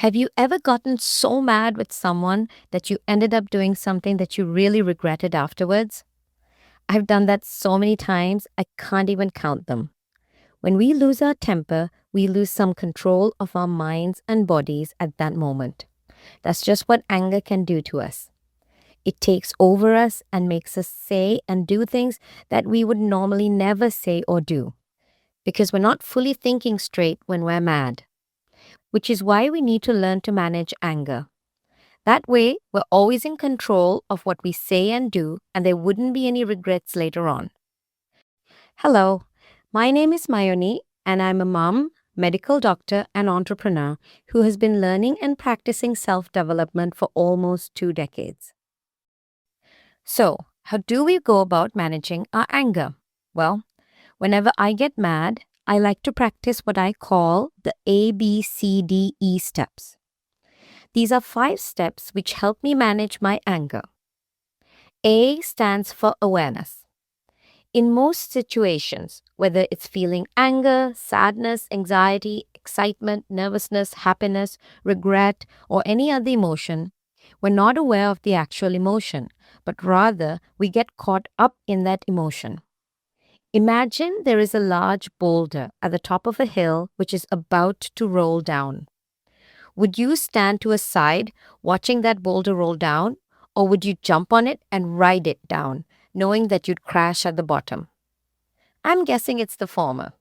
Have you ever gotten so mad with someone that you ended up doing something that you really regretted afterwards? I've done that so many times, I can't even count them. When we lose our temper, we lose some control of our minds and bodies at that moment. That's just what anger can do to us. It takes over us and makes us say and do things that we would normally never say or do because we're not fully thinking straight when we're mad, which is why we need to learn to manage anger. That way, we're always in control of what we say and do, and there wouldn't be any regrets later on. Hello, my name is Mayoni, and I'm a mom, medical doctor, and entrepreneur who has been learning and practicing self development for almost 2 decades. So, how do we go about managing our anger? Well, whenever I get mad, I like to practice what I call the ABCDE steps. These are 5 steps which help me manage my anger. A stands for awareness. In most situations, whether it's feeling anger, sadness, anxiety, excitement, nervousness, happiness, regret, or any other emotion, we're not aware of the actual emotion, but rather we get caught up in that emotion. Imagine there is a large boulder at the top of a hill which is about to roll down. Would you stand to a side watching that boulder roll down, or would you jump on it and ride it down, knowing that you'd crash at the bottom? I'm guessing it's the former.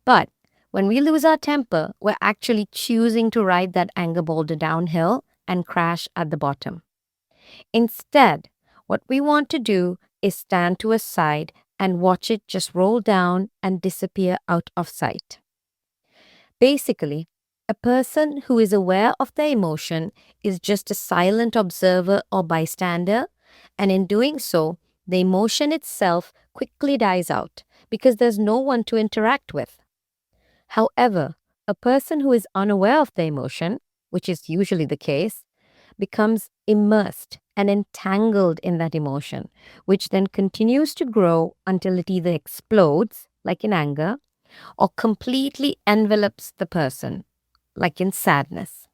But when we lose our temper, we're actually choosing to ride that anger boulder downhill and crash at the bottom. Instead, what we want to do is stand to a side and watch it just roll down and disappear out of sight. Basically, a person who is aware of their emotion is just a silent observer or bystander, and in doing so, the emotion itself quickly dies out because there's no one to interact with. However, a person who is unaware of the emotion, which is usually the case, becomes immersed and entangled in that emotion, which then continues to grow until it either explodes, like in anger, or completely envelops the person, like in sadness.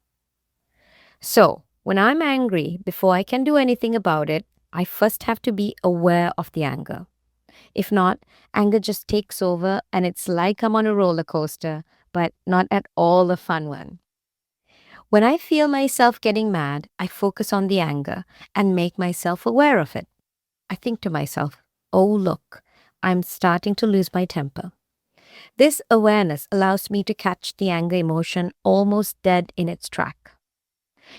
So, when I'm angry, before I can do anything about it, I first have to be aware of the anger. If not, anger just takes over and it's like I'm on a roller coaster, but not at all a fun one. When I feel myself getting mad, I focus on the anger and make myself aware of it. I think to myself, oh, look, I'm starting to lose my temper. This awareness allows me to catch the anger emotion almost dead in its track.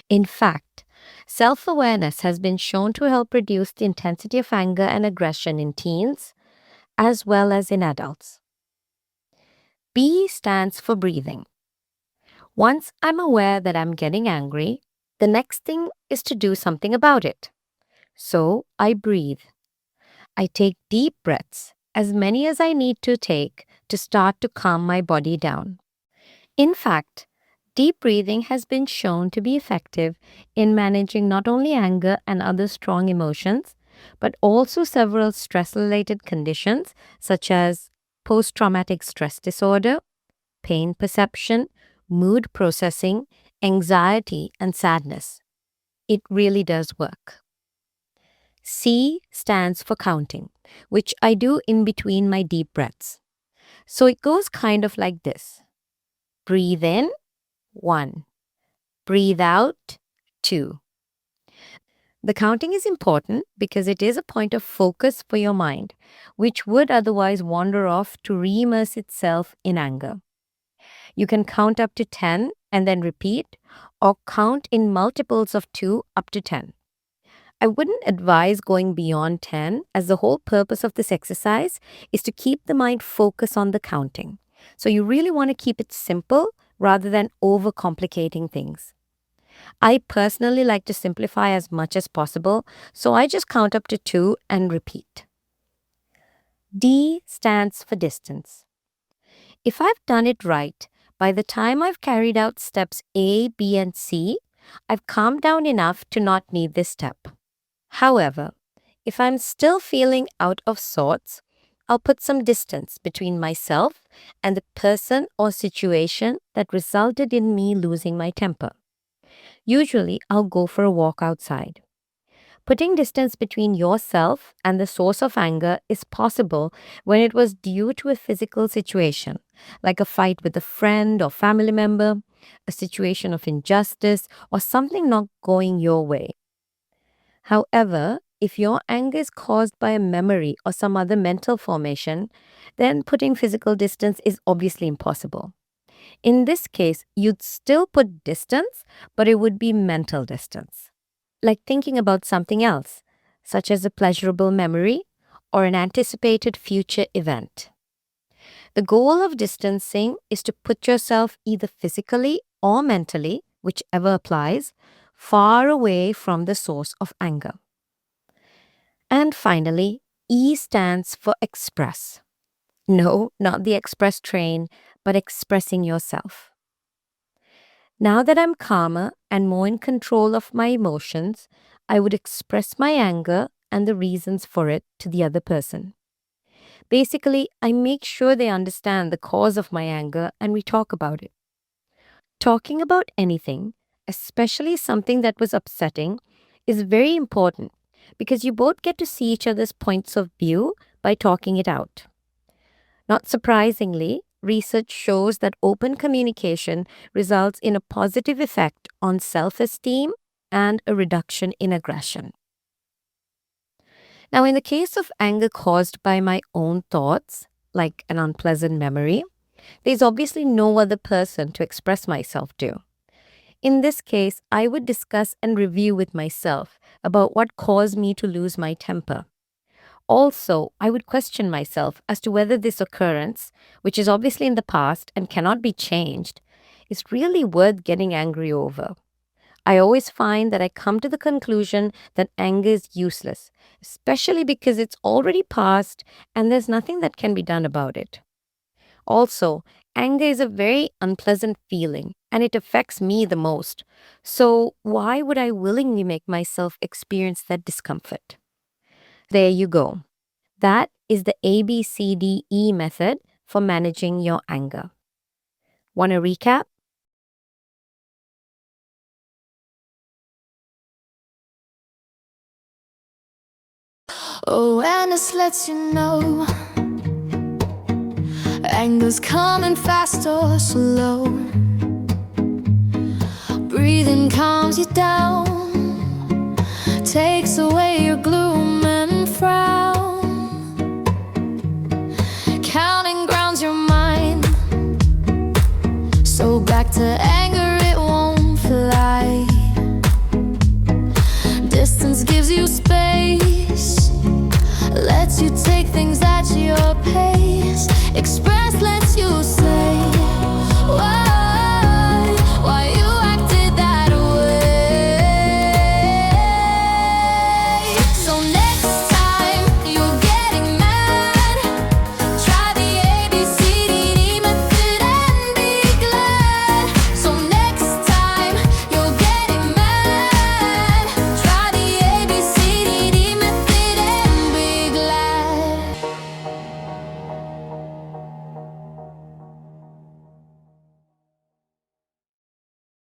In fact, self-awareness has been shown to help reduce the intensity of anger and aggression in teens as well as in adults. B stands for breathing. Once I'm aware that I'm getting angry, the next thing is to do something about it. So I breathe. I take deep breaths, as many as I need to take to start to calm my body down. In fact, deep breathing has been shown to be effective in managing not only anger and other strong emotions, but also several stress-related conditions such as post-traumatic stress disorder, pain perception, mood processing, anxiety, and sadness. It really does work. C stands for counting, which I do in between my deep breaths. So it goes kind of like this. Breathe in, 1. Breathe out, 2. The counting is important because it is a point of focus for your mind, which would otherwise wander off to re-immerse itself in anger. You can count up to 10 and then repeat, or count in multiples of 2 up to 10. I wouldn't advise going beyond 10, as the whole purpose of this exercise is to keep the mind focused on the counting. So you really want to keep it simple rather than overcomplicating things. I personally like to simplify as much as possible, so I just count up to 2 and repeat. D stands for distance. If I've done it right, by the time I've carried out steps A, B, and C, I've calmed down enough to not need this step. However, if I'm still feeling out of sorts, I'll put some distance between myself and the person or situation that resulted in me losing my temper. Usually, I'll go for a walk outside. Putting distance between yourself and the source of anger is possible when it was due to a physical situation, like a fight with a friend or family member, a situation of injustice, or something not going your way. However, if your anger is caused by a memory or some other mental formation, then putting physical distance is obviously impossible. In this case, you'd still put distance, but it would be mental distance, like thinking about something else, such as a pleasurable memory or an anticipated future event. The goal of distancing is to put yourself either physically or mentally, whichever applies, far away from the source of anger. And finally, E stands for express. No, not the express train, but expressing yourself. Now that I'm calmer and more in control of my emotions, I would express my anger and the reasons for it to the other person. Basically, I make sure they understand the cause of my anger and we talk about it. Talking about anything, especially something that was upsetting, is very important because you both get to see each other's points of view by talking it out. Not surprisingly, research shows that open communication results in a positive effect on self-esteem and a reduction in aggression. Now, in the case of anger caused by my own thoughts, like an unpleasant memory, there's obviously no other person to express myself to. In this case, I would discuss and review with myself about what caused me to lose my temper. Also, I would question myself as to whether this occurrence, which is obviously in the past and cannot be changed, is really worth getting angry over. I always find that I come to the conclusion that anger is useless, especially because it's already past and there's nothing that can be done about it. Also, anger is a very unpleasant feeling and it affects me the most. So, why would I willingly make myself experience that discomfort? There you go. That is the ABCDE method for managing your anger. Want to recap? Awareness lets you know anger's coming fast or slow. Breathing calms you down, takes away your gloom and frown. Counting grounds your mind, so back to anger it won't fly. Distance gives you space, lets you take things at your pace.